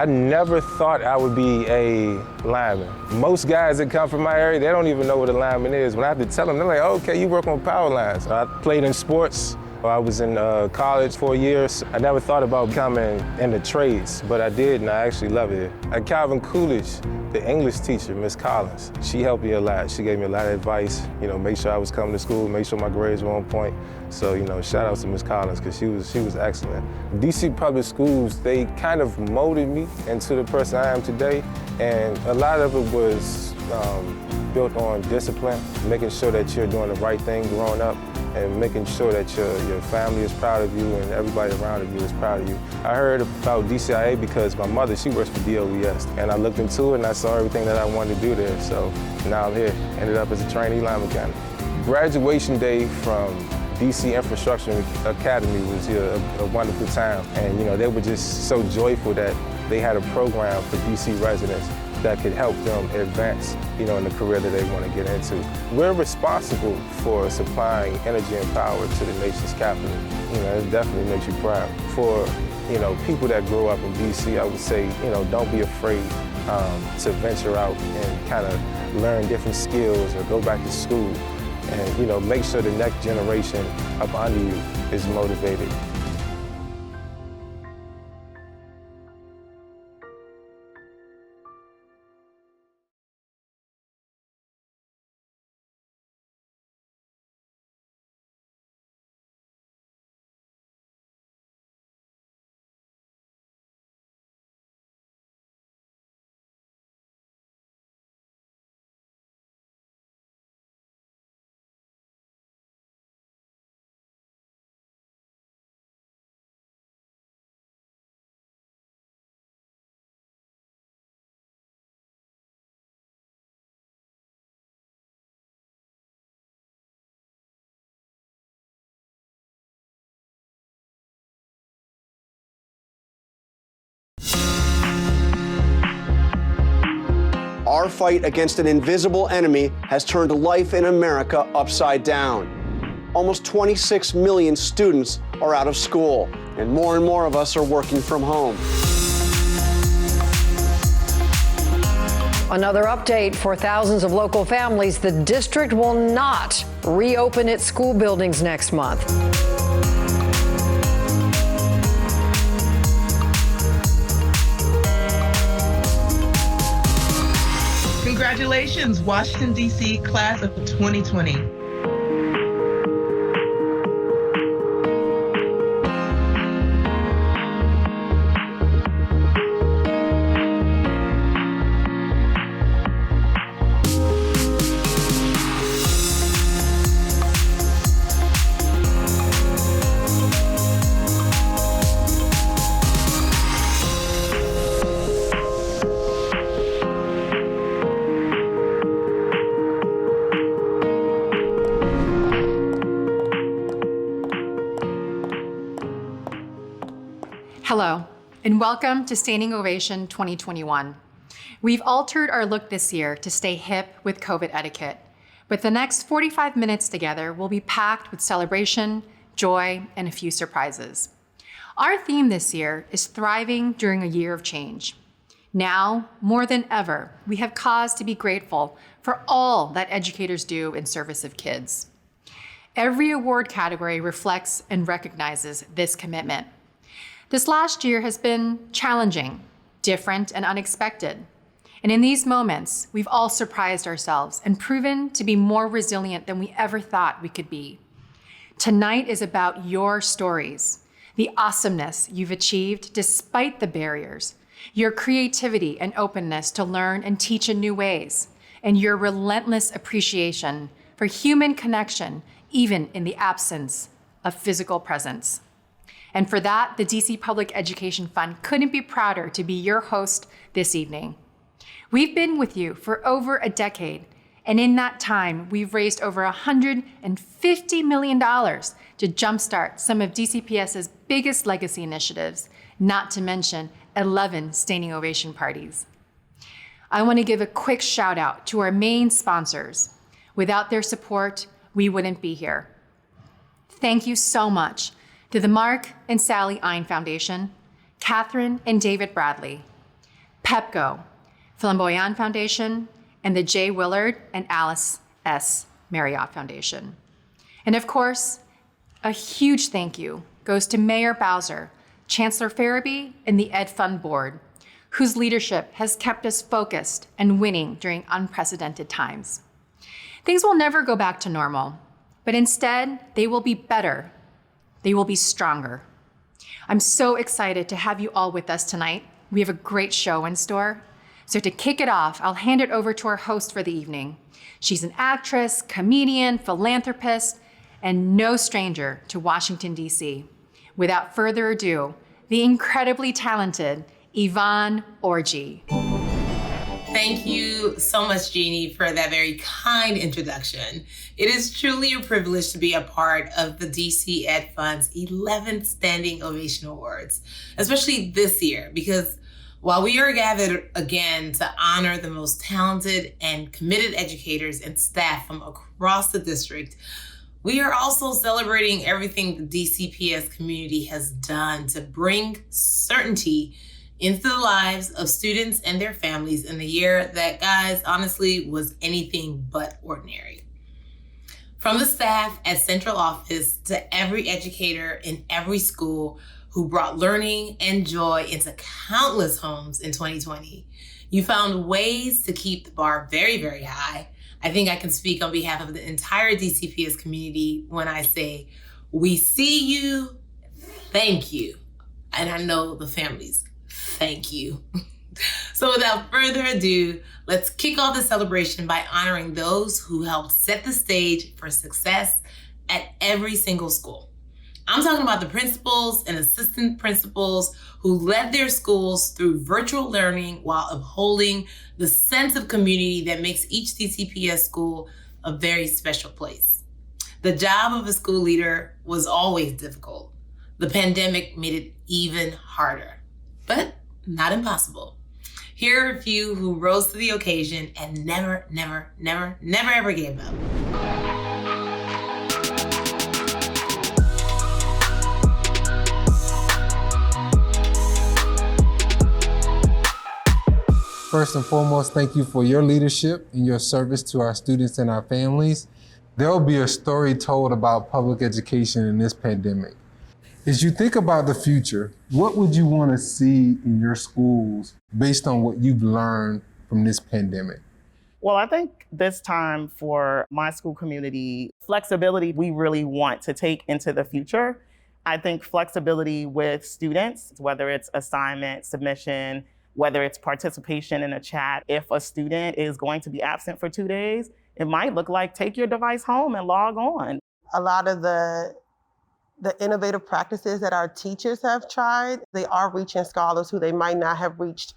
I never thought I would be a lineman. Most guys that come from my area, they don't even know what a lineman is. When I have to tell them, they're like, oh, okay, you work on power lines. I played in sports. I was in college 4 years. I never thought about becoming in the trades, but I did, and I actually love it. At Calvin Coolidge, the English teacher, Miss Collins, she helped me a lot. She gave me a lot of advice, make sure I was coming to school, make sure my grades were on point. So, shout out to Miss Collins, because she was excellent. DC Public Schools, they kind of molded me into the person I am today, and a lot of it was built on discipline, making sure that you're doing the right thing growing up, and making sure that your family is proud of you and everybody around you is proud of you. I heard about DCIA because my mother, she works for DOES, and I looked into it and I saw everything that I wanted to do there, so now I'm here. Ended up as a trainee line mechanic. Graduation day from DC Infrastructure Academy was a wonderful time, and they were just so joyful that they had a program for DC residents that could help them advance, in the career that they want to get into. We're responsible for supplying energy and power to the nation's capital. It definitely makes you proud. For, people that grow up in DC, I would say, don't be afraid to venture out and kind of learn different skills or go back to school and, make sure the next generation up under you is motivated. Our fight against an invisible enemy has turned life in America upside down. Almost 26 million students are out of school, and more of us are working from home. Another update for thousands of local families. The district will not reopen its school buildings next month. Congratulations, Washington, D.C. class of 2020. Hello, and welcome to Standing Ovation 2021. We've altered our look this year to stay hip with COVID etiquette, but the next 45 minutes together will be packed with celebration, joy, and a few surprises. Our theme this year is thriving during a year of change. Now, more than ever, we have cause to be grateful for all that educators do in service of kids. Every award category reflects and recognizes this commitment. This last year has been challenging, different, and unexpected. And in these moments, we've all surprised ourselves and proven to be more resilient than we ever thought we could be. Tonight is about your stories, the awesomeness you've achieved despite the barriers, your creativity and openness to learn and teach in new ways, and your relentless appreciation for human connection, even in the absence of physical presence. And for that, the DC Public Education Fund couldn't be prouder to be your host this evening. We've been with you for over a decade, and in that time, we've raised over $150 million to jumpstart some of DCPS's biggest legacy initiatives, not to mention 11 standing ovation parties. I want to give a quick shout out to our main sponsors. Without their support, we wouldn't be here. Thank you so much to the Mark and Sally Ein Foundation, Catherine and David Bradley, PepGo, Flamboyant Foundation, and the J. Willard and Alice S. Marriott Foundation. And of course, a huge thank you goes to Mayor Bowser, Chancellor Farabee, and the Ed Fund Board, whose leadership has kept us focused and winning during unprecedented times. Things will never go back to normal, but instead, they will be better. They will be stronger. I'm so excited to have you all with us tonight. We have a great show in store. So to kick it off, I'll hand it over to our host for the evening. She's an actress, comedian, philanthropist, and no stranger to Washington, D.C. Without further ado, the incredibly talented Yvonne Orji. Thank you so much, Jeannie, for that very kind introduction. It is truly a privilege to be a part of the DC Ed Fund's 11th Standing Ovation Awards, especially this year, because while we are gathered again to honor the most talented and committed educators and staff from across the district, we are also celebrating everything the DCPS community has done to bring certainty into the lives of students and their families in a year that, guys, honestly was anything but ordinary. From the staff at Central Office to every educator in every school who brought learning and joy into countless homes in 2020, you found ways to keep the bar very, very high. I think I can speak on behalf of the entire DCPS community when I say, we see you, thank you. And I know the families, thank you. So without further ado, let's kick off the celebration by honoring those who helped set the stage for success at every single school. I'm talking about the principals and assistant principals who led their schools through virtual learning while upholding the sense of community that makes each DCPS school a very special place. The job of a school leader was always difficult. The pandemic made it even harder, but not impossible. Here are a few who rose to the occasion and never ever gave up. First and foremost, thank you for your leadership and your service to our students and our families. There will be a story told about public education in this pandemic. As you think about the future, what would you want to see in your schools based on what you've learned from this pandemic? Well, I think this time for my school community, flexibility we really want to take into the future. I think flexibility with students, whether it's assignment, submission, whether it's participation in a chat. If a student is going to be absent for 2 days, it might look like take your device home and log on. A lot of the innovative practices that our teachers have tried, they are reaching scholars who they might not have reached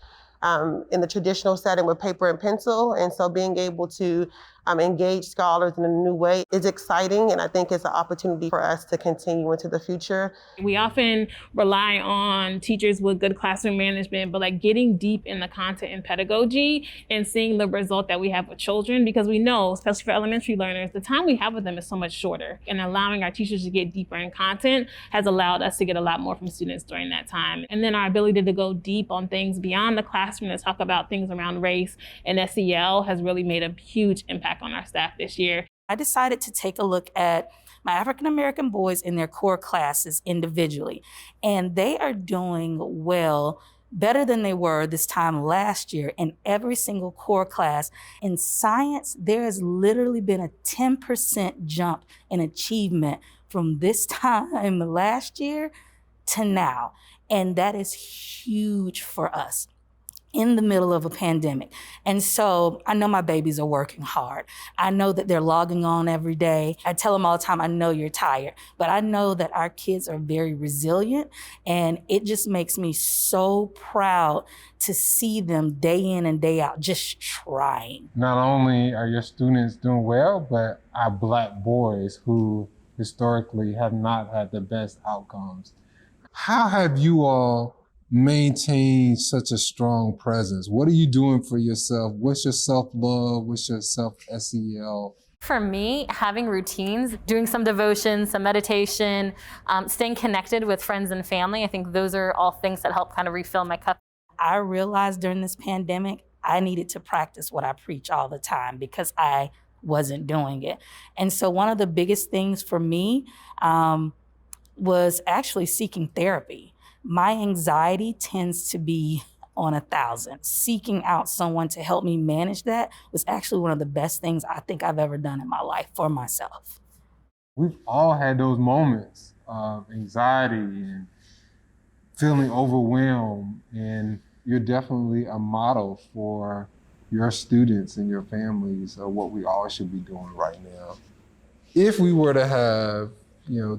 in the traditional setting with paper and pencil. And so being able to engage scholars in a new way is exciting. And I think it's an opportunity for us to continue into the future. We often rely on teachers with good classroom management, but like getting deep in the content and pedagogy and seeing the result that we have with children, because we know, especially for elementary learners, the time we have with them is so much shorter. And allowing our teachers to get deeper in content has allowed us to get a lot more from students during that time. And then our ability to go deep on things beyond the classroom, to talk about things around race and SEL, has really made a huge impact on our staff this year. I decided to take a look at my African-American boys in their core classes individually, and they are doing well, better than they were this time last year in every single core class. In science, there has literally been a 10% jump in achievement from this time last year to now, and that is huge for us in the middle of a pandemic. And so I know my babies are working hard. I know that they're logging on every day. I tell them all the time, I know you're tired, but I know that our kids are very resilient, and it just makes me so proud to see them day in and day out just trying. Not only are your students doing well, but our Black boys who historically have not had the best outcomes. How have you all maintain such a strong presence? What are you doing for yourself? What's your self-love? What's your self-SEL? For me, having routines, doing some devotion, some meditation, staying connected with friends and family, I think those are all things that help kind of refill my cup. I realized during this pandemic, I needed to practice what I preach all the time because I wasn't doing it. And so one of the biggest things for me was actually seeking therapy. My anxiety tends to be on 1,000. Seeking out someone to help me manage that was actually one of the best things I think I've ever done in my life for myself. We've all had those moments of anxiety and feeling overwhelmed, and you're definitely a model for your students and your families of what we all should be doing right now. If we were to have,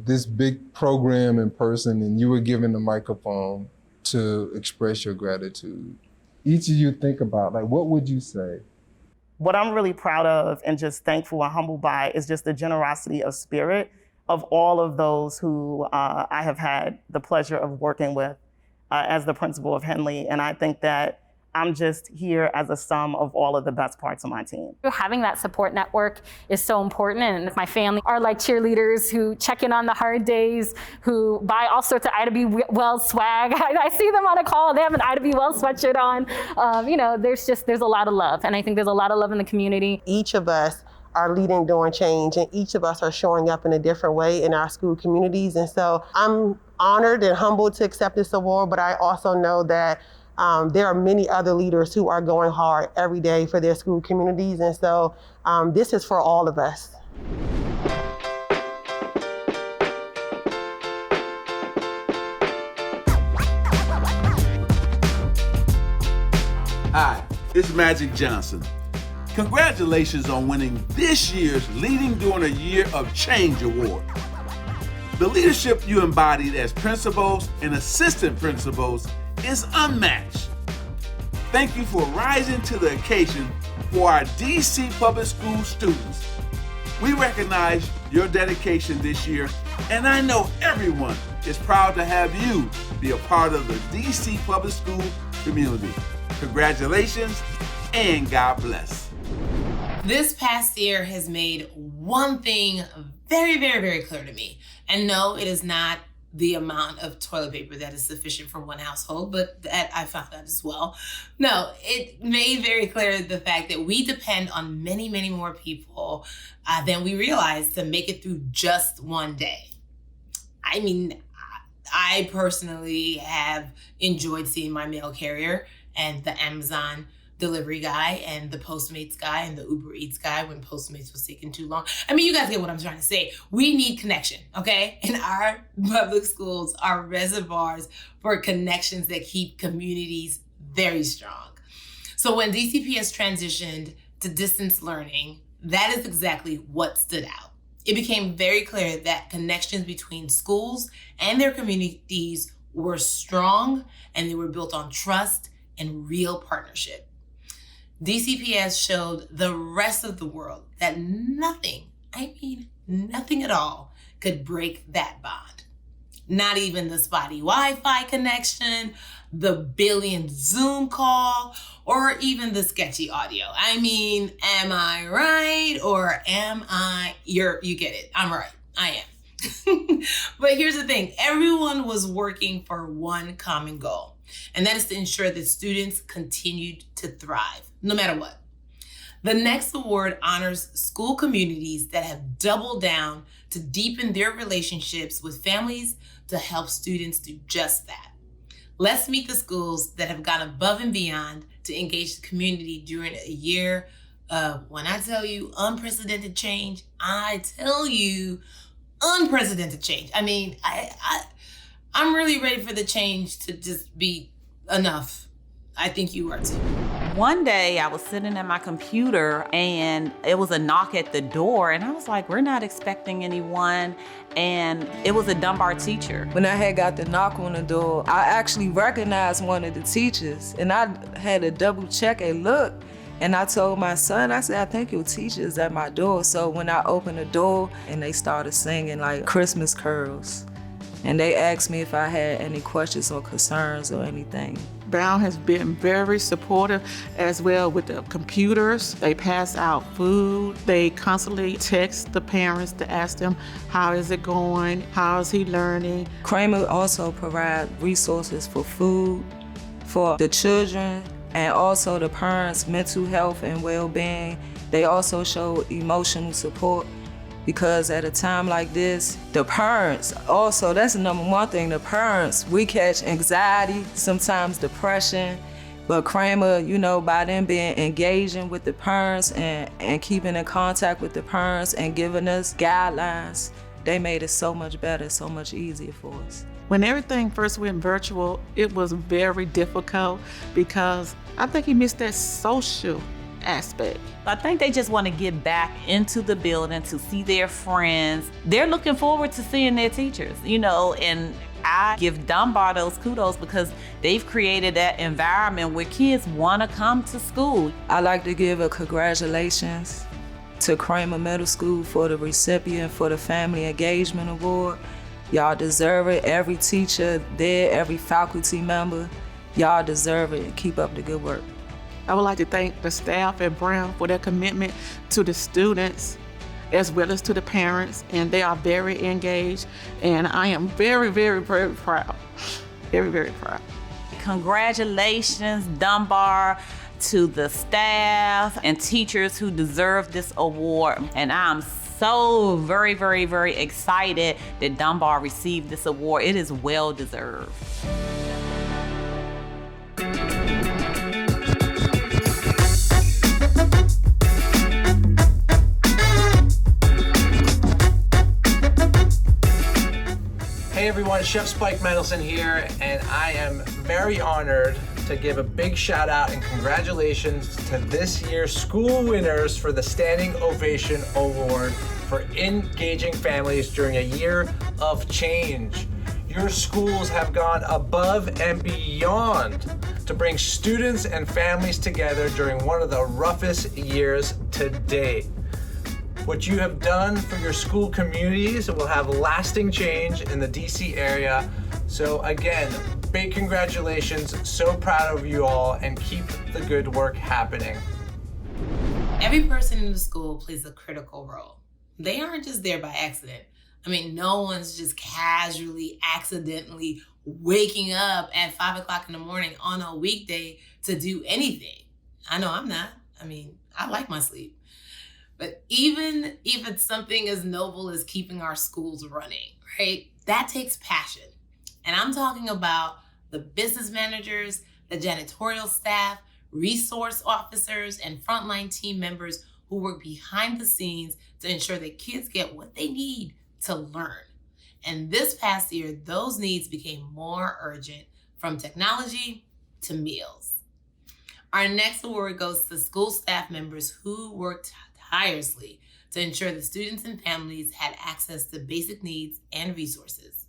this big program in person and you were given the microphone to express your gratitude, each of you think about, what would you say? What I'm really proud of and just thankful and humbled by is just the generosity of spirit of all of those who I have had the pleasure of working with as the principal of Henley. And I think that I'm just here as a sum of all of the best parts of my team. Having that support network is so important, and my family are like cheerleaders who check in on the hard days, who buy all sorts of Ida B. Wells swag. I see them on a call, they have an Ida B. Wells sweatshirt on. There's a lot of love, and I think there's a lot of love in the community. Each of us are leading during change, and each of us are showing up in a different way in our school communities. And so I'm honored and humbled to accept this award, but I also know that there are many other leaders who are going hard every day for their school communities. And so this is for all of us. Hi, it's Magic Johnson. Congratulations on winning this year's Leading During a Year of Change Award. The leadership you embodied as principals and assistant principals is unmatched. Thank you for rising to the occasion for our DC Public School students. We recognize your dedication this year, and I know everyone is proud to have you be a part of the DC Public School community. Congratulations, and God bless. This past year has made one thing very, very, very clear to me. And no, it is not the amount of toilet paper that is sufficient for one household, but that I found out as well. No, it made very clear the fact that we depend on many, many more people than we realize to make it through just one day. I mean, I personally have enjoyed seeing my mail carrier and the Amazon delivery guy and the Postmates guy and the Uber Eats guy when Postmates was taking too long. I mean, you guys get what I'm trying to say. We need connection, okay? And our public schools are reservoirs for connections that keep communities very strong. So when DCPS transitioned to distance learning, that is exactly what stood out. It became very clear that connections between schools and their communities were strong, and they were built on trust and real partnership. DCPS showed the rest of the world that nothing, I mean nothing at all, could break that bond. Not even the spotty Wi-Fi connection, the billion Zoom call, or even the sketchy audio. I mean, am I right or am I, you get it, I'm right, I am. But here's the thing, everyone was working for one common goal, and that is to ensure that students continued to thrive, no matter what. The next award honors school communities that have doubled down to deepen their relationships with families to help students do just that. Let's meet the schools that have gone above and beyond to engage the community during a year of, when I tell you unprecedented change, I tell you unprecedented change. I mean, I'm really ready for the change to just be enough. I think you are too. One day I was sitting at my computer and it was a knock at the door, and I was like, we're not expecting anyone. And it was a Dunbar teacher. When I had got the knock on the door, I actually recognized one of the teachers, and I had to double check and look. And I told my son, I said, I think your teacher's at my door. So when I opened the door and they started singing like Christmas carols, and they asked me if I had any questions or concerns or anything. Brown has been very supportive as well with the computers. They pass out food. They constantly text the parents to ask them, how is it going? How is he learning? Kramer also provides resources for food, for the children and also the parents' mental health and well-being. They also show emotional support because at a time like this, the parents also, that's the number one thing, the parents, we catch anxiety, sometimes depression, but Kramer, you know, by them being engaging with the parents and keeping in contact with the parents and giving us guidelines, they made it so much better, so much easier for us. When everything first went virtual, it was very difficult because I think he missed that social aspect. I think they just want to get back into the building to see their friends. They're looking forward to seeing their teachers, you know, and I give Dunbar those kudos because they've created that environment where kids want to come to school. I like to give a congratulations to Kramer Middle School for the recipient for the Family Engagement Award. Y'all deserve it. Every teacher there, every faculty member, y'all deserve it. Keep up the good work. I would like to thank the staff at Brown for their commitment to the students as well as to the parents, and they are very engaged, and I am very, very, very proud. Very, very proud. Congratulations, Dunbar, to the staff and teachers who deserve this award, and I'm so very, very, very excited that Dunbar received this award. It is well deserved. Hey everyone, Chef Spike Mendelson here, and I am very honored to give a big shout out and congratulations to this year's school winners for the Standing Ovation Award for engaging families during a year of change. Your schools have gone above and beyond to bring students and families together during one of the roughest years to date. What you have done for your school communities will have lasting change in the DC area. So again, big congratulations. So proud of you all, and keep the good work happening. Every person in the school plays a critical role. They aren't just there by accident. I mean, no one's just casually, accidentally waking up at 5 o'clock in the morning on a weekday to do anything. I know I'm not. I mean, I like my sleep. But even if it's something as noble as keeping our schools running, right? That takes passion. And I'm talking about the business managers, the janitorial staff, resource officers, and frontline team members who work behind the scenes to ensure that kids get what they need to learn. And this past year, those needs became more urgent, from technology to meals. Our next award goes to school staff members who worked tirelessly to ensure the students and families had access to basic needs and resources.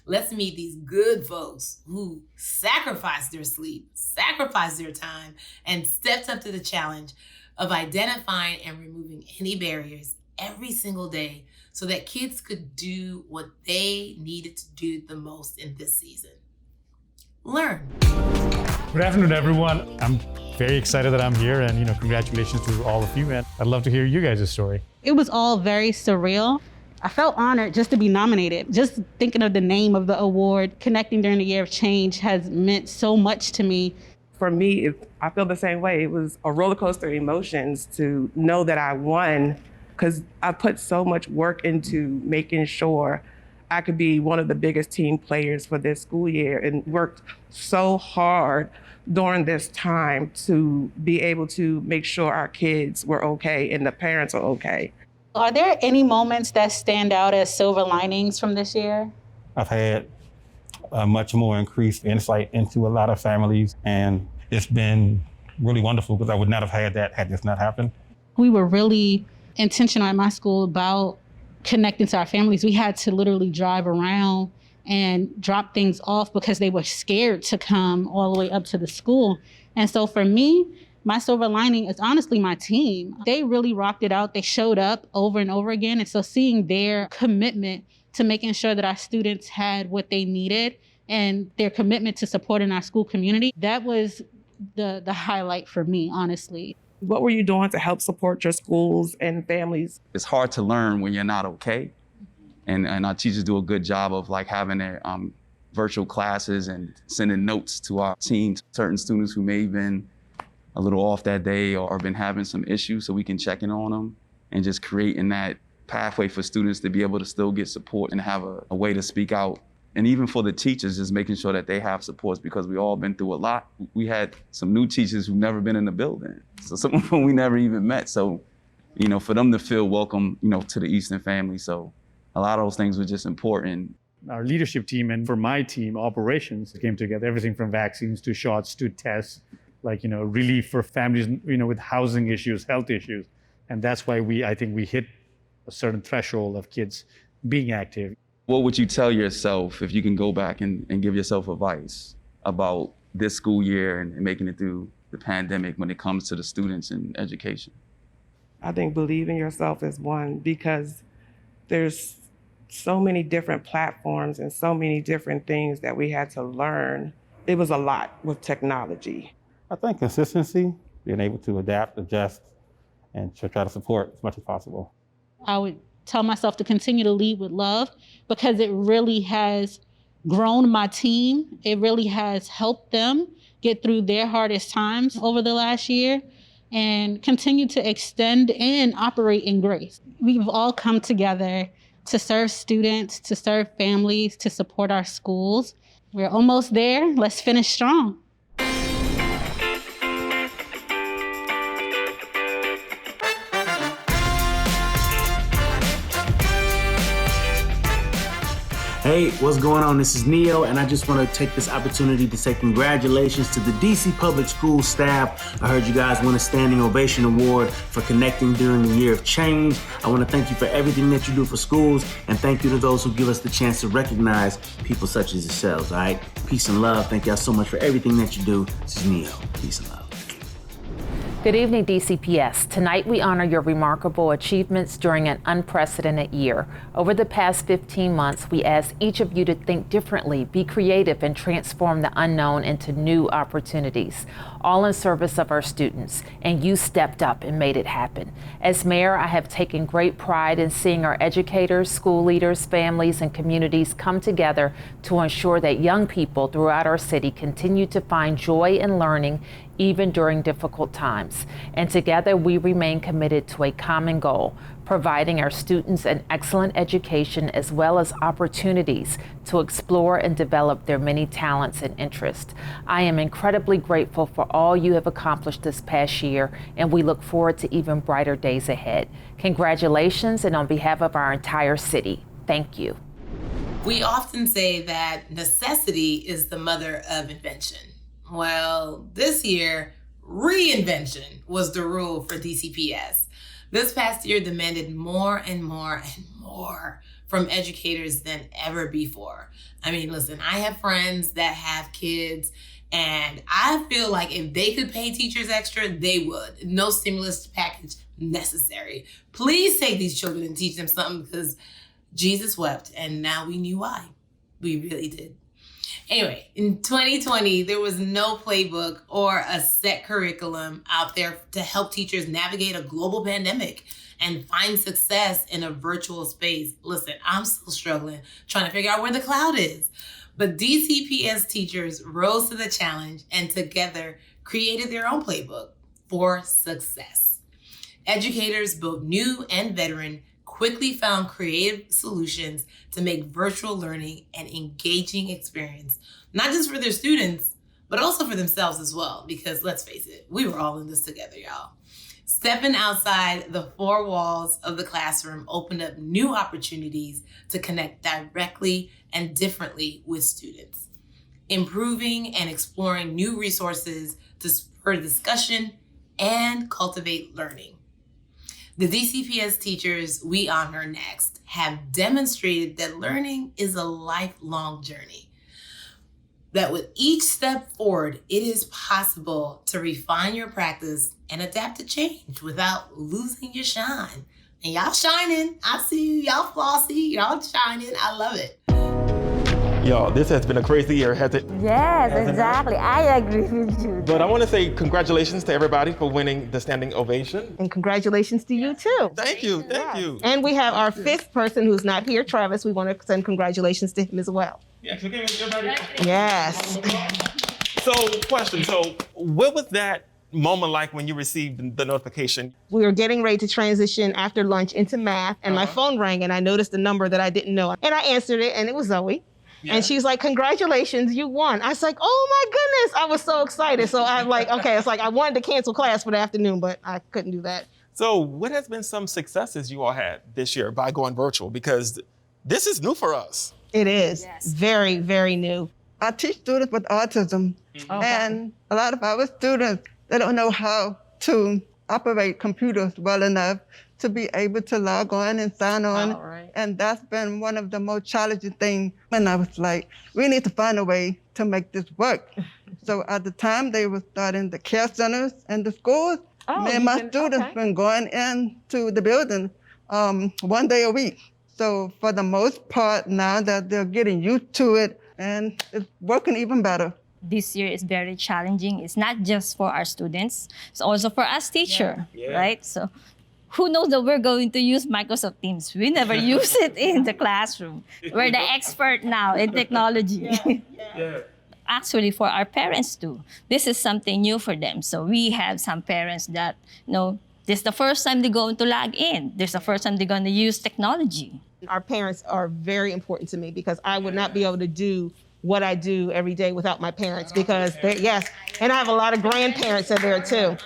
Let's meet these good folks who sacrificed their sleep, sacrificed their time, and stepped up to the challenge of identifying and removing any barriers every single day so that kids could do what they needed to do the most in this season. Learn. Good afternoon, everyone. I'm very excited that I'm here, and congratulations to all of you, and I'd love to hear you guys' story. It was all very surreal. I felt honored just to be nominated. Just thinking of the name of the award, connecting during the year of change, has meant so much to me. For me, I feel the same way. It was a roller coaster of emotions to know that I won, because I put so much work into making sure I could be one of the biggest team players for this school year, and worked so hard during this time to be able to make sure our kids were okay and the parents are okay. Are there any moments that stand out as silver linings from this year? I've had a much more increased insight into a lot of families, and it's been really wonderful because I would not have had that had this not happened. We were really intentional at my school about connecting to our families. We had to literally drive around and drop things off because they were scared to come all the way up to the school. And so for me, my silver lining is honestly my team. They really rocked it out. They showed up over and over again. And so seeing their commitment to making sure that our students had what they needed and their commitment to supporting our school community, that was the highlight for me, honestly. What were you doing to help support your schools and families? It's hard to learn when you're not okay. And our teachers do a good job of having their virtual classes and sending notes to our team, certain students who may have been a little off that day or been having some issues, so we can check in on them and just creating that pathway for students to be able to still get support and have a way to speak out. And even for the teachers, just making sure that they have supports, because we all been through a lot. We had some new teachers who've never been in the building. So some of them we never even met. So, you know, for them to feel welcome, you know, to the Easton family. So a lot of those things were just important. Our leadership team and for my team, operations came together, everything from vaccines to shots to tests, like, you know, relief for families, you know, with housing issues, health issues. And that's why I think we hit a certain threshold of kids being active. What would you tell yourself if you can go back and give yourself advice about this school year and making it through the pandemic when it comes to the students and education? I think believe in yourself is one, because there's so many different platforms and so many different things that we had to learn. It was a lot with technology. I think consistency, being able to adapt, adjust, and to try to support as much as possible. I would tell myself to continue to lead with love, because it really has grown my team. It really has helped them get through their hardest times over the last year and continue to extend and operate in grace. We've all come together to serve students, to serve families, to support our schools. We're almost there. Let's finish strong. Hey, what's going on? This is Neo, and I just want to take this opportunity to say congratulations to the DC Public School staff. I heard you guys won a Standing Ovation Award for connecting during the year of change. I want to thank you for everything that you do for schools, and thank you to those who give us the chance to recognize people such as yourselves, all right? Peace and love. Thank y'all so much for everything that you do. This is Neo. Peace and love. Good evening, DCPS. Tonight we honor your remarkable achievements during an unprecedented year. Over the past 15 months, we asked each of you to think differently, be creative, and transform the unknown into new opportunities, all in service of our students. And you stepped up and made it happen. As mayor, I have taken great pride in seeing our educators, school leaders, families, and communities come together to ensure that young people throughout our city continue to find joy in learning, even during difficult times. And together we remain committed to a common goal, providing our students an excellent education as well as opportunities to explore and develop their many talents and interests. I am incredibly grateful for all you have accomplished this past year, and we look forward to even brighter days ahead. Congratulations, and on behalf of our entire city, thank you. We often say that necessity is the mother of invention. Well, this year, reinvention was the rule for DCPS. This past year demanded more and more and more from educators than ever before. I mean, listen, I have friends that have kids, and I feel like if they could pay teachers extra, they would. No stimulus package necessary. Please take these children and teach them something, because Jesus wept, and now we knew why. We really did. Anyway, in 2020, there was no playbook or a set curriculum out there to help teachers navigate a global pandemic and find success in a virtual space. Listen, I'm still struggling trying to figure out where the cloud is. But DCPS teachers rose to the challenge and together created their own playbook for success. Educators, both new and veteran, quickly found creative solutions to make virtual learning an engaging experience, not just for their students, but also for themselves as well. Because let's face it, we were all in this together, y'all. Stepping outside the four walls of the classroom opened up new opportunities to connect directly and differently with students, improving and exploring new resources to spur discussion and cultivate learning. The DCPS teachers we honor next have demonstrated that learning is a lifelong journey. That with each step forward, it is possible to refine your practice and adapt to change without losing your shine. And y'all shining. I see you. Y'all flossy. Y'all shining. I love it. Yo, this has been a crazy year, has it? Yes, exactly. I agree with you. But I want to say congratulations to everybody for winning the Standing Ovation. And congratulations to you too. Thank you. And we have our fifth person who's not here, Travis. We want to send congratulations to him as well. Yeah, so give everybody. Yes. So, question. So, what was that moment like when you received the notification? We were getting ready to transition after lunch into math, and my phone rang, and I noticed a number that I didn't know. And I answered it, and it was Zoe. Yeah. And she's like, congratulations, you won. I was like, oh my goodness. I was so excited. So I'm like, okay, it's like I wanted to cancel class for the afternoon, but I couldn't do that. So what has been some successes you all had this year by going virtual? Because this is new for us. It is. Yes. Very, very new. I teach students with autism, and a lot of our students, they don't know how to operate computers well enough to be able to log on and sign on. And that's been one of the most challenging things. And I was like, we need to find a way to make this work. So at the time they were starting the care centers and the schools, me and my students been going into the building 1 day a week. So for the most part, now that they're getting used to it, and it's working even better. This year is very challenging. It's not just for our students, it's also for us teacher, right? So who knows that we're going to use Microsoft Teams? We never use it in the classroom. We're the expert now in technology. Actually, for our parents too, this is something new for them. So we have some parents that, this is the first time they're going to log in. This is the first time they're going to use technology. Our parents are very important to me because I would not be able to do what I do every day without my parents because and I have a lot of grandparents that are there too.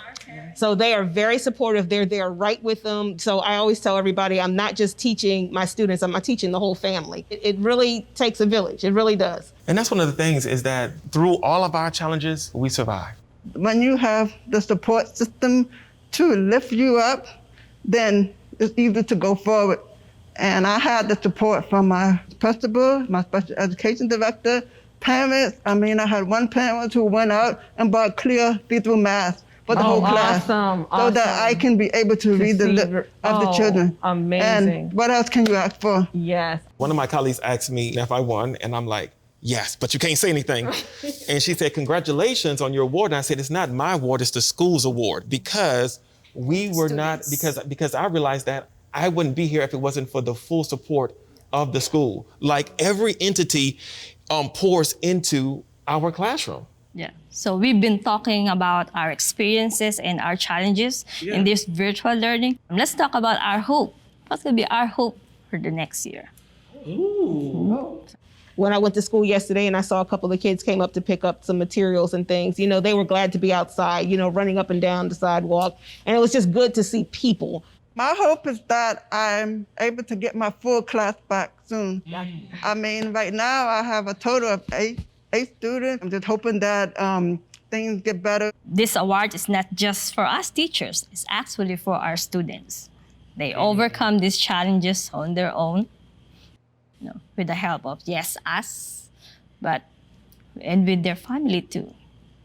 So they are very supportive. They're there right with them. So I always tell everybody, I'm not just teaching my students, I'm teaching the whole family. It really takes a village. It really does. And that's one of the things is that through all of our challenges, we survive. When you have the support system to lift you up, then it's easy to go forward. And I had the support from my principal, my special education director, parents. I had one parent who went out and bought clear see-through masks for the whole class. So that I can be able to read the lips of the children. Amazing. And what else can you ask for? Yes. One of my colleagues asked me if I won, and I'm like, yes, but you can't say anything. And she said, congratulations on your award. And I said, it's not my award, it's the school's award because we were not, because I realized that I wouldn't be here if it wasn't for the full support of the school. Like every entity pours into our classroom. Yeah. So we've been talking about our experiences and our challenges in this virtual learning. Let's talk about our hope. What's going to be our hope for the next year? Ooh. When I went to school yesterday and I saw a couple of kids came up to pick up some materials and things, they were glad to be outside, running up and down the sidewalk. And it was just good to see people. My hope is that I'm able to get my full class back soon. Right now I have a total of eight students. I'm just hoping that things get better. This award is not just for us teachers, it's actually for our students. They overcome these challenges on their own, with the help of, us, and with their family too.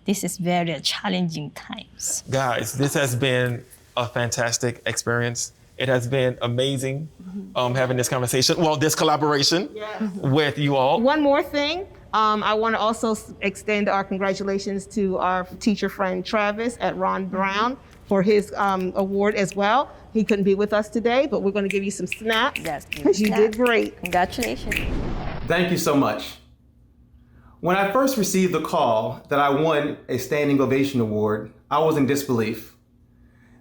This is very challenging times. Guys, this has been a fantastic experience. It has been amazing having this conversation, this collaboration with you all. One more thing, I want to also extend our congratulations to our teacher friend Travis at Ron Brown for his award as well. He couldn't be with us today, but we're going to give you some snaps because you did great. Congratulations. Thank you so much. When I first received the call that I won a Standing Ovation Award, I was in disbelief.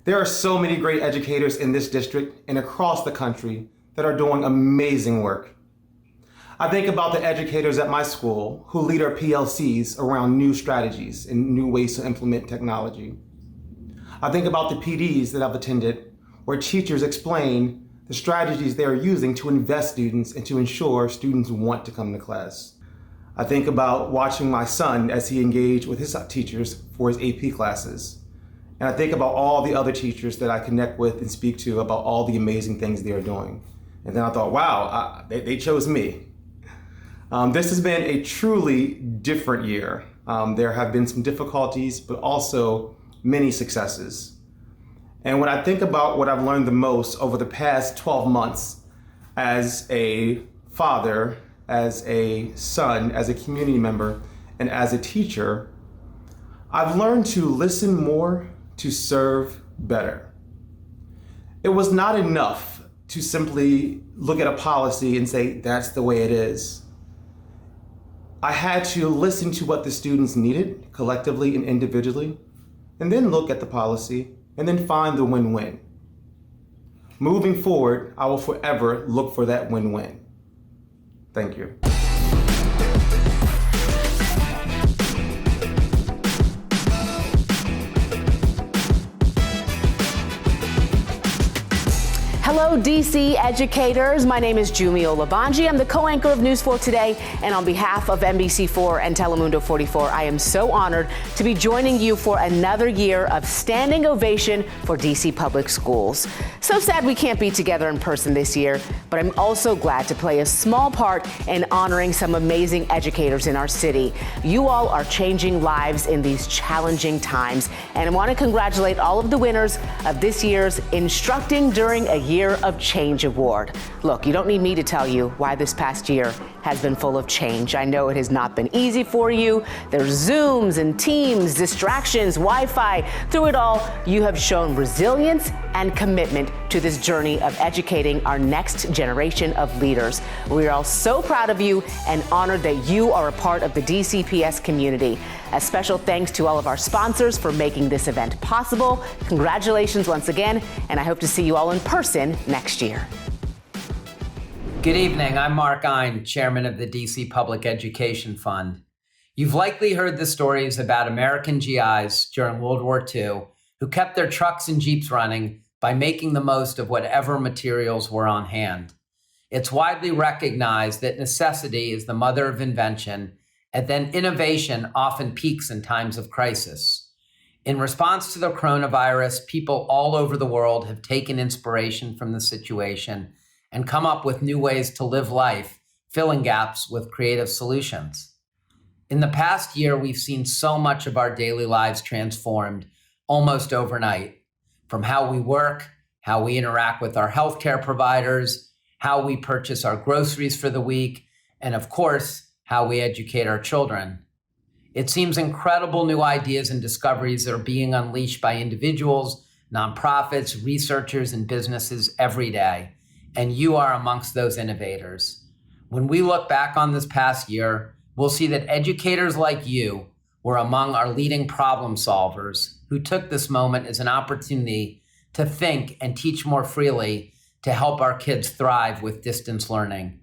There are so many great educators in this district and across the country that are doing amazing work. I think about the educators at my school who lead our PLCs around new strategies and new ways to implement technology. I think about the PDs that I've attended where teachers explain the strategies they are using to invest students and to ensure students want to come to class. I think about watching my son as he engaged with his teachers for his AP classes. And I think about all the other teachers that I connect with and speak to about all the amazing things they are doing. And then I thought, wow, they chose me. This has been a truly different year. There have been some difficulties, but also many successes. And when I think about what I've learned the most over the past 12 months as a father, as a son, as a community member, and as a teacher, I've learned to listen more, to serve better. It was not enough to simply look at a policy and say, that's the way it is. I had to listen to what the students needed collectively and individually, and then look at the policy and then find the win-win. Moving forward, I will forever look for that win-win. Thank you. Hello, DC educators. My name is Jumi Olabanji. I'm the co-anchor of News 4 Today, and on behalf of NBC4 and Telemundo 44, I am so honored to be joining you for another year of standing ovation for DC public schools. So sad we can't be together in person this year, but I'm also glad to play a small part in honoring some amazing educators in our city. You all are changing lives in these challenging times, and I want to congratulate all of the winners of this year's Instructing During a Year of Change Award. Look, you don't need me to tell you why this past year has been full of change. I know it has not been easy for you. There's Zooms and Teams, distractions, Wi-Fi. Through it all, you have shown resilience and commitment to this journey of educating our next generation of leaders. We are all so proud of you and honored that you are a part of the DCPS community. A special thanks to all of our sponsors for making this event possible. Congratulations once again, and I hope to see you all in person next year. Good evening. I'm Mark Ein, chairman of the DC Public Education Fund. You've likely heard the stories about American GIs during World War II who kept their trucks and Jeeps running by making the most of whatever materials were on hand. It's widely recognized that necessity is the mother of invention, and then innovation often peaks in times of crisis. In response to the coronavirus, people all over the world have taken inspiration from the situation and come up with new ways to live life, filling gaps with creative solutions. In the past year, we've seen so much of our daily lives transformed almost overnight, from how we work, how we interact with our healthcare providers, how we purchase our groceries for the week, and of course, how we educate our children. It seems incredible new ideas and discoveries that are being unleashed by individuals, nonprofits, researchers, and businesses every day. And you are amongst those innovators. When we look back on this past year, we'll see that educators like you were among our leading problem solvers who took this moment as an opportunity to think and teach more freely to help our kids thrive with distance learning.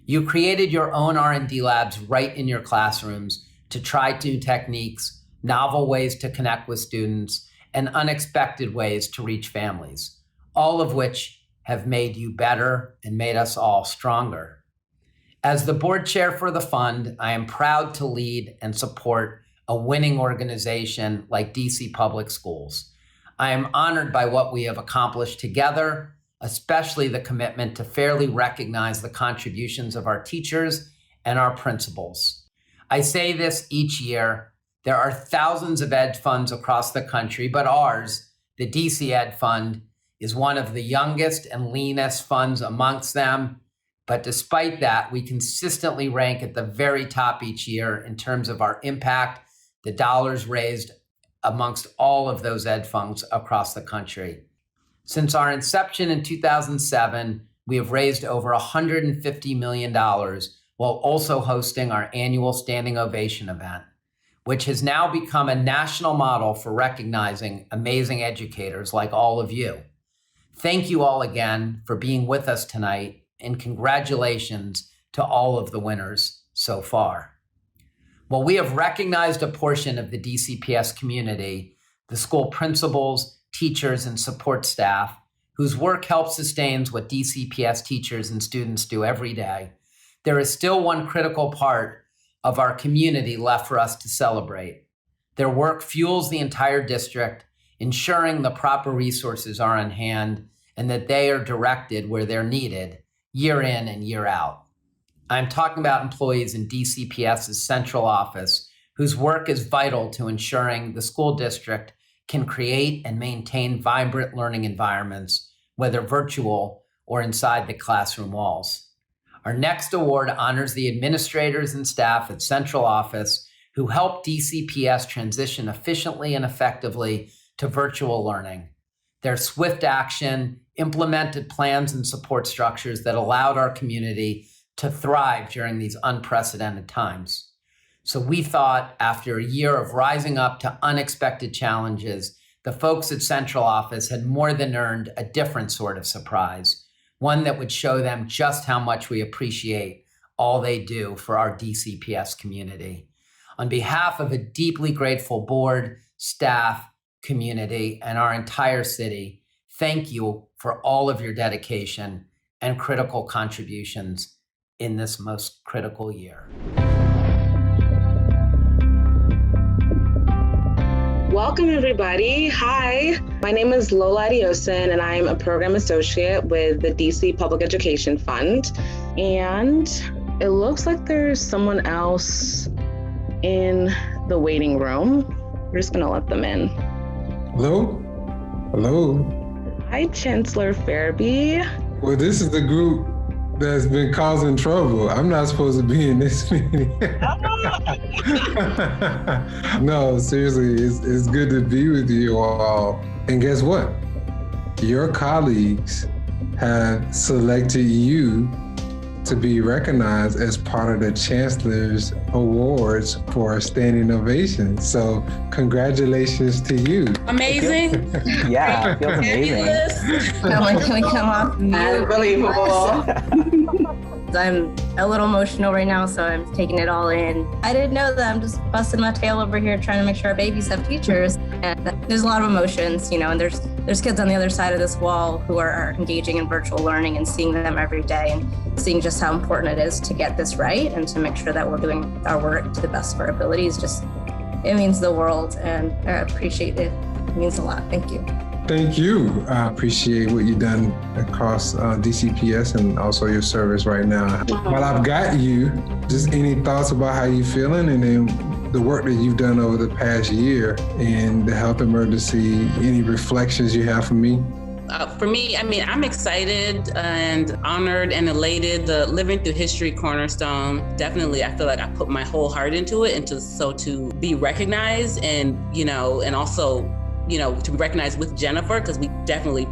You created your own R&D labs right in your classrooms to try new techniques, novel ways to connect with students, and unexpected ways to reach families, all of which have made you better and made us all stronger. As the board chair for the fund, I am proud to lead and support a winning organization like DC Public Schools. I am honored by what we have accomplished together, especially the commitment to fairly recognize the contributions of our teachers and our principals. I say this each year. There are thousands of ed funds across the country, but ours, the DC Ed Fund, is one of the youngest and leanest funds amongst them. But despite that, we consistently rank at the very top each year in terms of our impact, the dollars raised amongst all of those ed funds across the country. Since our inception in 2007, we have raised over $150 million while also hosting our annual Standing Ovation event, which has now become a national model for recognizing amazing educators like all of you. Thank you all again for being with us tonight, and congratulations to all of the winners so far. While we have recognized a portion of the DCPS community, the school principals, teachers, and support staff, whose work helps sustain what DCPS teachers and students do every day, there is still one critical part of our community left for us to celebrate. Their work fuels the entire district, ensuring the proper resources are on hand and that they are directed where they're needed, year in and year out. I'm talking about employees in DCPS's central office, whose work is vital to ensuring the school district can create and maintain vibrant learning environments, whether virtual or inside the classroom walls. Our next award honors the administrators and staff at central office who helped DCPS transition efficiently and effectively to virtual learning. Their swift action implemented plans and support structures that allowed our community to thrive during these unprecedented times. So we thought after a year of rising up to unexpected challenges, the folks at Central Office had more than earned a different sort of surprise, one that would show them just how much we appreciate all they do for our DCPS community. On behalf of a deeply grateful board, staff, community, and our entire city, thank you for all of your dedication and critical contributions in this most critical year. Welcome, everybody. Hi, my name is Lola Adioson, and I'm a program associate with the DC Public Education Fund. And it looks like there's someone else in the waiting room. We're just gonna let them in. Hello? Hello? Hi, Chancellor Fairby. Well, this is the group that's been causing trouble. I'm not supposed to be in this meeting. No, seriously, it's good to be with you all. And guess what? Your colleagues have selected you to be recognized as part of the Chancellor's Awards for a standing ovation. So congratulations to you. Amazing. Yeah, it feels amazing. No one can come off mute. Unbelievable. I'm a little emotional right now, so I'm taking it all in. I didn't know that. I'm just busting my tail over here trying to make sure our babies have teachers. And there's a lot of emotions, and there's kids on the other side of this wall who are engaging in virtual learning and seeing them every day and seeing just how important it is to get this right and to make sure that we're doing our work to the best of our abilities. It means the world, and I appreciate it. It means a lot. Thank you. Thank you. I appreciate what you've done across DCPS and also your service right now. While I've got you, just any thoughts about how you're feeling and then the work that you've done over the past year in the health emergency, any reflections you have for me? For me, I'm excited and honored and elated. The Living Through History Cornerstone, definitely, I feel like I put my whole heart into it, and to be recognized and also to be recognized with Jennifer, because we definitely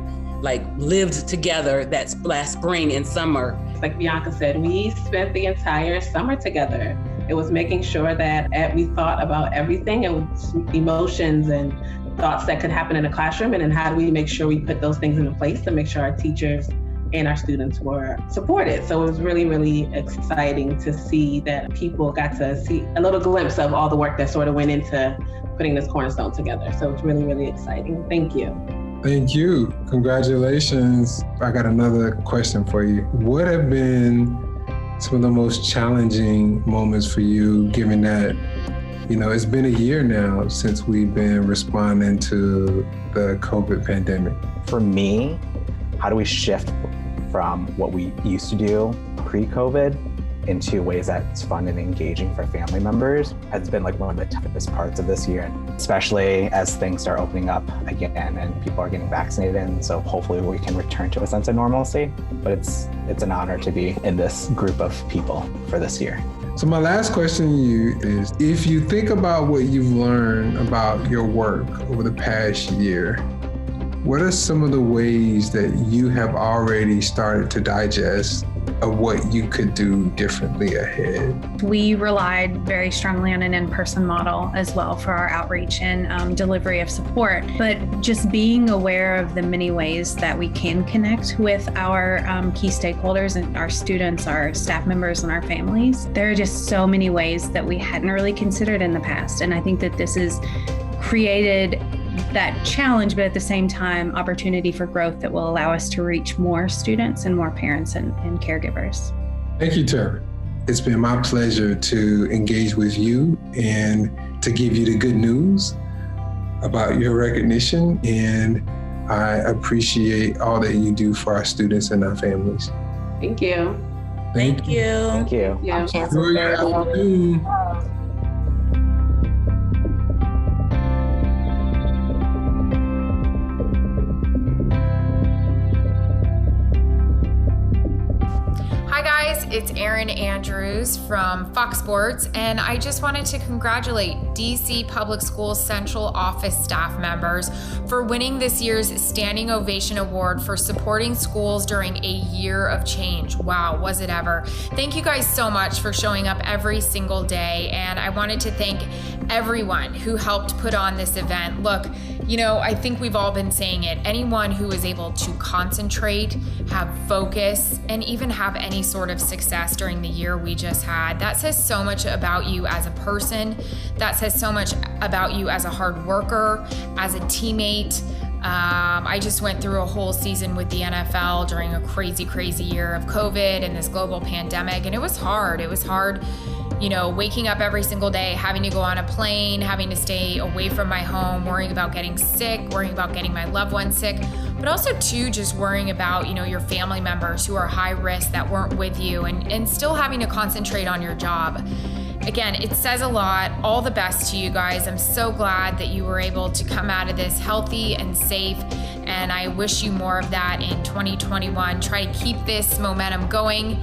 lived together that last spring and summer. Like Bianca said, we spent the entire summer together. It was making sure that we thought about everything and emotions and thoughts that could happen in a classroom, and then how do we make sure we put those things into place to make sure our teachers and our students were supported. So it was really, really exciting to see that people got to see a little glimpse of all the work that sort of went into putting this cornerstone together. So it's really, really exciting. Thank you. Thank you. Congratulations. I got another question for you. What have been some of the most challenging moments for you, given that, it's been a year now since we've been responding to the COVID pandemic? For me, how do we shift from what we used to do pre-COVID into ways that's fun and engaging for family members has been one of the toughest parts of this year, especially as things start opening up again and people are getting vaccinated, and so hopefully we can return to a sense of normalcy. But it's an honor to be in this group of people for this year. So my last question to you is, if you think about what you've learned about your work over the past year, what are some of the ways that you have already started to digest of what you could do differently ahead? We relied very strongly on an in-person model as well for our outreach and delivery of support, but just being aware of the many ways that we can connect with our key stakeholders and our students, our staff members, and our families. There are just so many ways that we hadn't really considered in the past, and I think that this has created that challenge, but at the same time, opportunity for growth that will allow us to reach more students and more parents and caregivers. Thank you, Tara. It's been my pleasure to engage with you and to give you the good news about your recognition. And I appreciate all that you do for our students and our families. Thank you. Thank you. Thank you. Yeah. Enjoy your afternoon. Hi guys, it's Erin Andrews from Fox Sports, and I just wanted to congratulate DC Public Schools Central Office staff members for winning this year's Standing Ovation Award for supporting schools during a year of change. Wow, was it ever? Thank you guys so much for showing up every single day, and I wanted to thank everyone who helped put on this event. Look, I think we've all been saying it. Anyone who is able to concentrate, have focus, and even have any sort of success during the year we just had, that says so much about you as a person. That says so much about you as a hard worker, as a teammate. I just went through a whole season with the NFL during a crazy, crazy year of COVID and this global pandemic, and it was hard. It was hard, waking up every single day, having to go on a plane, having to stay away from my home, worrying about getting sick, worrying about getting my loved ones sick, but also too, just worrying about, your family members who are high risk that weren't with you and still having to concentrate on your job. Again, it says a lot. All the best to you guys. I'm so glad that you were able to come out of this healthy and safe, and I wish you more of that in 2021. Try to keep this momentum going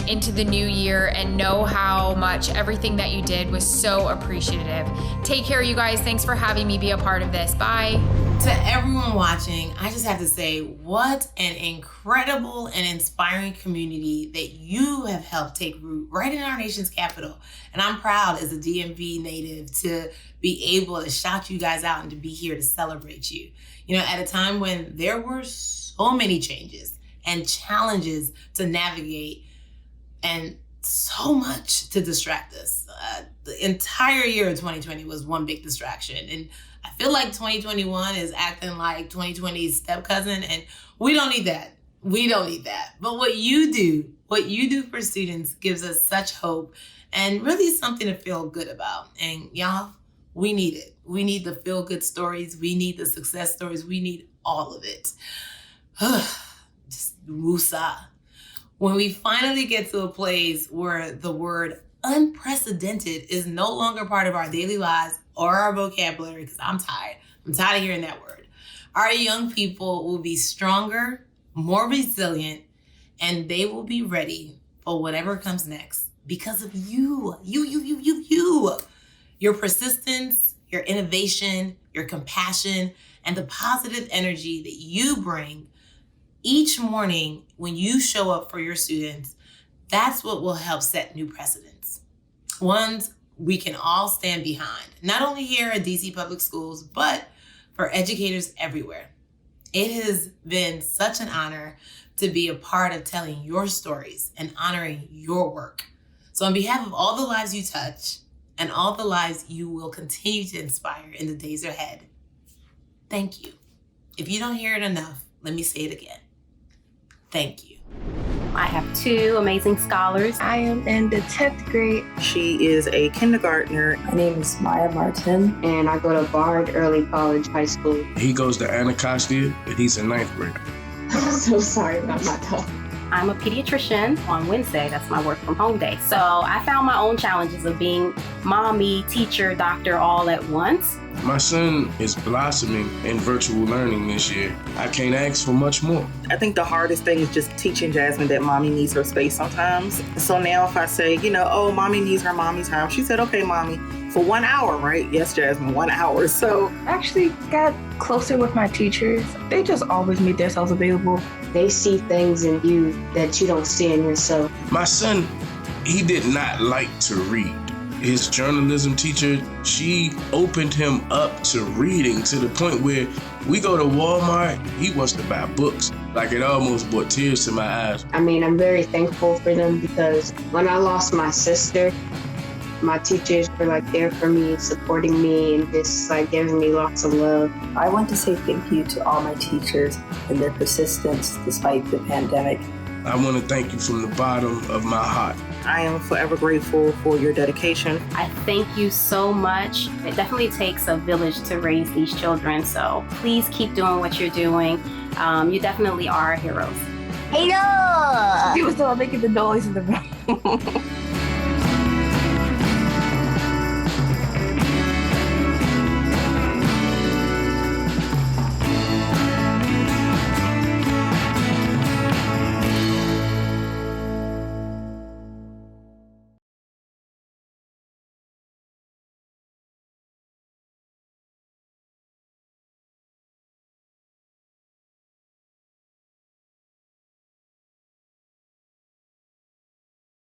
into the new year and know how much everything that you did was so appreciative. Take care, you guys. Thanks for having me be a part of this. Bye. To everyone watching, I just have to say, what an incredible and inspiring community that you have helped take root right in our nation's capital. And I'm proud as a DMV native to be able to shout you guys out and to be here to celebrate you. At a time when there were so many changes and challenges to navigate and so much to distract us. The entire year of 2020 was one big distraction. And I feel like 2021 is acting like 2020's step cousin, and we don't need that. We don't need that. But what you do for students gives us such hope and really something to feel good about. And y'all, we need it. We need the feel good stories. We need the success stories. We need all of it. Just woosah. When we finally get to a place where the word unprecedented is no longer part of our daily lives or our vocabulary, because I'm tired of hearing that word, our young people will be stronger, more resilient, and they will be ready for whatever comes next because of you. Your persistence, your innovation, your compassion, and the positive energy that you bring each morning when you show up for your students. That's what will help set new precedents. Ones we can all stand behind, not only here at DC Public Schools, but for educators everywhere. It has been such an honor to be a part of telling your stories and honoring your work. So on behalf of all the lives you touch and all the lives you will continue to inspire in the days ahead, thank you. If you don't hear it enough, let me say it again. Thank you. I have two amazing scholars. I am in the 10th grade. She is a kindergartner. My name is Maya Martin, and I go to Bard Early College High School. He goes to Anacostia, and he's in 9th grade. I'm so sorry about my talk. I'm a pediatrician. On Wednesday, that's my work from home day. So I found my own challenges of being mommy, teacher, doctor all at once. My son is blossoming in virtual learning this year. I can't ask for much more. I think the hardest thing is just teaching Jasmine that mommy needs her space sometimes. So now if I say, mommy needs her mommy time, she said, okay, mommy, for 1 hour, right? Yes, Jasmine, 1 hour. So I actually got closer with my teachers. They just always made themselves available. They see things in you that you don't see in yourself. My son, he did not like to read. His journalism teacher, she opened him up to reading to the point where we go to Walmart, he wants to buy books. Like it almost brought tears to my eyes. I'm very thankful for them because when I lost my sister, my teachers were there for me, supporting me and just giving me lots of love. I want to say thank you to all my teachers and their persistence despite the pandemic. I want to thank you from the bottom of my heart. I am forever grateful for your dedication. I thank you so much. It definitely takes a village to raise these children, so please keep doing what you're doing. You definitely are heroes. Hello! He was still making the noise in the room.